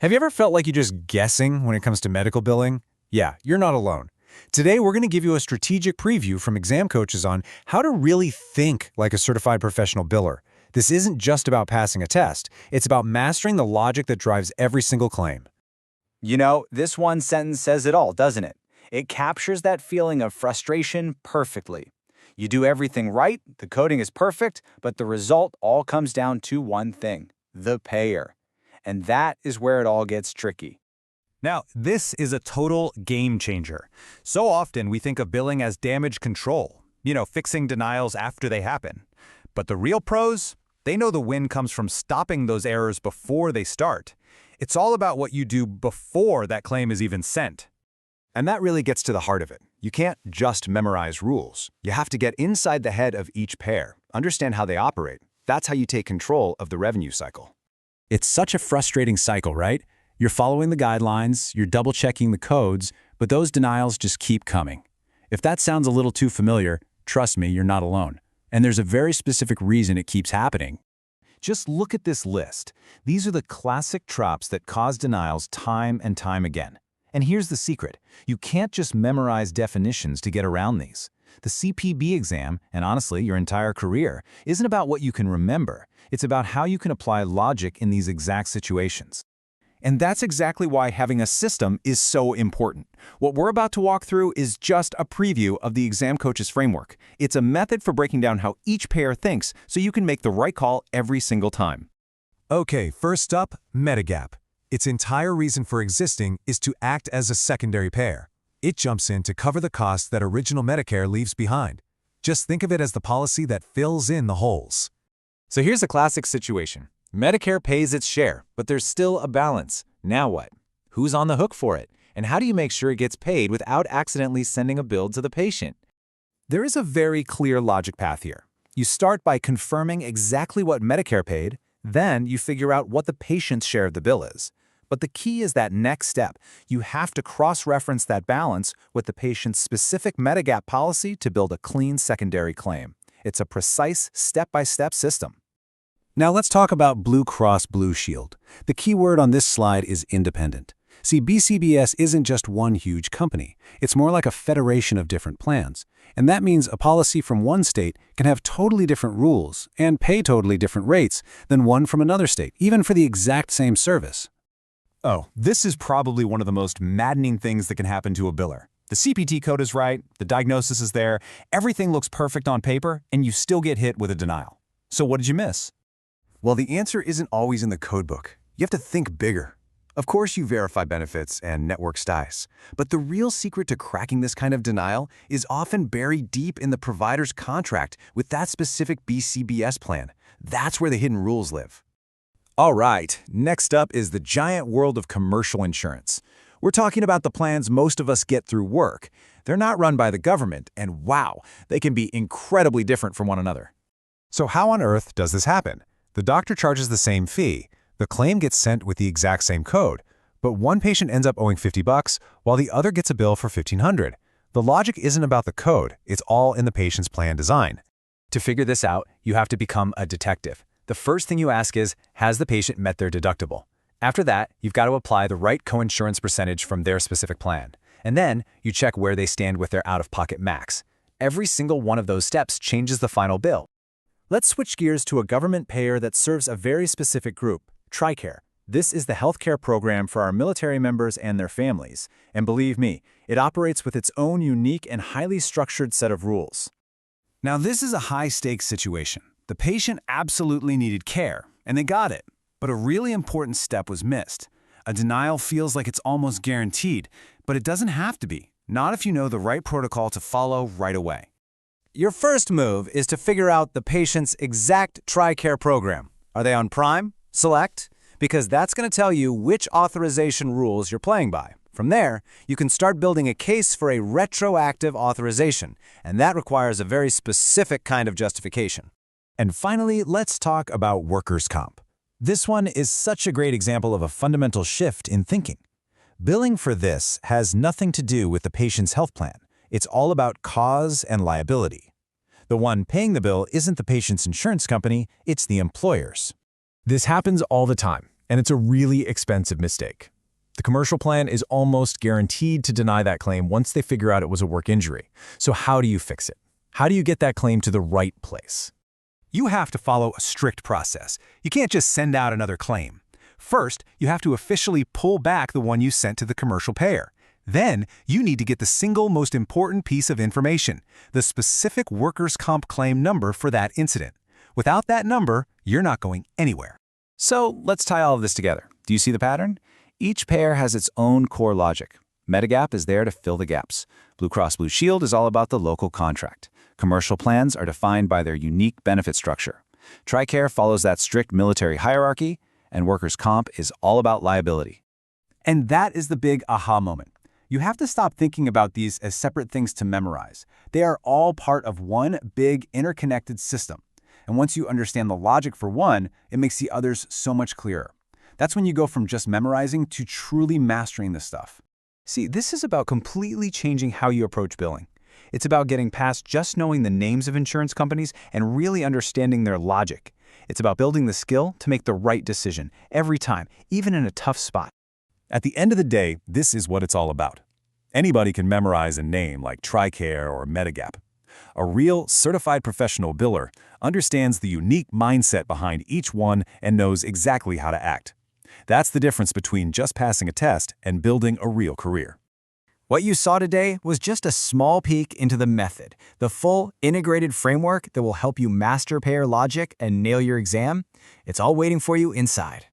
Have you ever felt like you're just guessing when it comes to medical billing? Yeah, you're not alone. Today, we're going to give you a strategic preview from exam coaches on how to really think like a certified professional biller. This isn't just about passing a test. It's about mastering the logic that drives every single claim. You know, this one sentence says it all, doesn't it? It captures that feeling of frustration perfectly. You do everything right, the coding is perfect, but the result all comes down to one thing: the payer. And that is where it all gets tricky. Now, this is a total game changer. So often we think of billing as damage control, fixing denials after they happen. But the real pros, they know the win comes from stopping those errors before they start. It's all about what you do before that claim is even sent. And that really gets to the heart of it. You can't just memorize rules. You have to get inside the head of each payer, understand how they operate. That's how you take control of the revenue cycle. It's such a frustrating cycle, right? You're following the guidelines, you're double-checking the codes, but those denials just keep coming. If that sounds a little too familiar, trust me, you're not alone. And there's a very specific reason it keeps happening. Just look at this list. These are the classic tropes that cause denials time and time again. And here's the secret. You can't just memorize definitions to get around these. The CPB exam, and honestly, your entire career, isn't about what you can remember. It's about how you can apply logic in these exact situations. And that's exactly why having a system is so important. What we're about to walk through is just a preview of the exam coach's framework. It's a method for breaking down how each payer thinks so you can make the right call every single time. Okay, first up, Medigap. Its entire reason for existing is to act as a secondary payer. It jumps in to cover the costs that original Medicare leaves behind. Just think of it as the policy that fills in the holes. So here's a classic situation. Medicare pays its share, but there's still a balance. Now what? Who's on the hook for it? And how do you make sure it gets paid without accidentally sending a bill to the patient? There is a very clear logic path here. You start by confirming exactly what Medicare paid, then you figure out what the patient's share of the bill is. But the key is that next step. You have to cross-reference that balance with the patient's specific Medigap policy to build a clean secondary claim. It's a precise, step-by-step system. Now let's talk about Blue Cross Blue Shield. The key word on this slide is independent. See, BCBS isn't just one huge company. It's more like a federation of different plans. And that means a policy from one state can have totally different rules and pay totally different rates than one from another state, even for the exact same service. Oh, this is probably one of the most maddening things that can happen to a biller. The CPT code is right, the diagnosis is there, everything looks perfect on paper, and you still get hit with a denial. So what did you miss? Well, the answer isn't always in the codebook. You have to think bigger. Of course, you verify benefits and network status, but the real secret to cracking this kind of denial is often buried deep in the provider's contract with that specific BCBS plan. That's where the hidden rules live. All right, next up is the giant world of commercial insurance. We're talking about the plans most of us get through work. They're not run by the government, and wow, they can be incredibly different from one another. So how on earth does this happen? The doctor charges the same fee, the claim gets sent with the exact same code, but one patient ends up owing $50 while the other gets a bill for $1,500. The logic isn't about the code, it's all in the patient's plan design. To figure this out, you have to become a detective. The first thing you ask is, has the patient met their deductible? After that, you've got to apply the right coinsurance percentage from their specific plan. And then you check where they stand with their out-of-pocket max. Every single one of those steps changes the final bill. Let's switch gears to a government payer that serves a very specific group, TRICARE. This is the healthcare program for our military members and their families. And believe me, it operates with its own unique and highly structured set of rules. Now this is a high-stakes situation. The patient absolutely needed care, and they got it. But a really important step was missed. A denial feels like it's almost guaranteed, but it doesn't have to be. Not if you know the right protocol to follow right away. Your first move is to figure out the patient's exact TRICARE program. Are they on Prime? Select? Because that's going to tell you which authorization rules you're playing by. From there, you can start building a case for a retroactive authorization, and that requires a very specific kind of justification. And finally, let's talk about workers' comp. This one is such a great example of a fundamental shift in thinking. Billing for this has nothing to do with the patient's health plan. It's all about cause and liability. The one paying the bill isn't the patient's insurance company, it's the employer's. This happens all the time. And it's a really expensive mistake. The commercial plan is almost guaranteed to deny that claim once they figure out it was a work injury. So how do you fix it? How do you get that claim to the right place? You have to follow a strict process. You can't just send out another claim. First, you have to officially pull back the one you sent to the commercial payer. Then, you need to get the single most important piece of information, the specific workers' comp claim number for that incident. Without that number, you're not going anywhere. So let's tie all of this together. Do you see the pattern? Each payer has its own core logic. Medigap is there to fill the gaps. Blue Cross Blue Shield is all about the local contract. Commercial plans are defined by their unique benefit structure. TRICARE follows that strict military hierarchy, and workers' comp is all about liability. And that is the big aha moment. You have to stop thinking about these as separate things to memorize. They are all part of one big interconnected system. And once you understand the logic for one, it makes the others so much clearer. That's when you go from just memorizing to truly mastering this stuff. See, this is about completely changing how you approach billing. It's about getting past just knowing the names of insurance companies and really understanding their logic. It's about building the skill to make the right decision every time, even in a tough spot. At the end of the day, this is what it's all about. Anybody can memorize a name like TRICARE or Medigap. A real, certified professional biller understands the unique mindset behind each one and knows exactly how to act. That's the difference between just passing a test and building a real career. What you saw today was just a small peek into the method, the full integrated framework that will help you master payer logic and nail your exam. It's all waiting for you inside.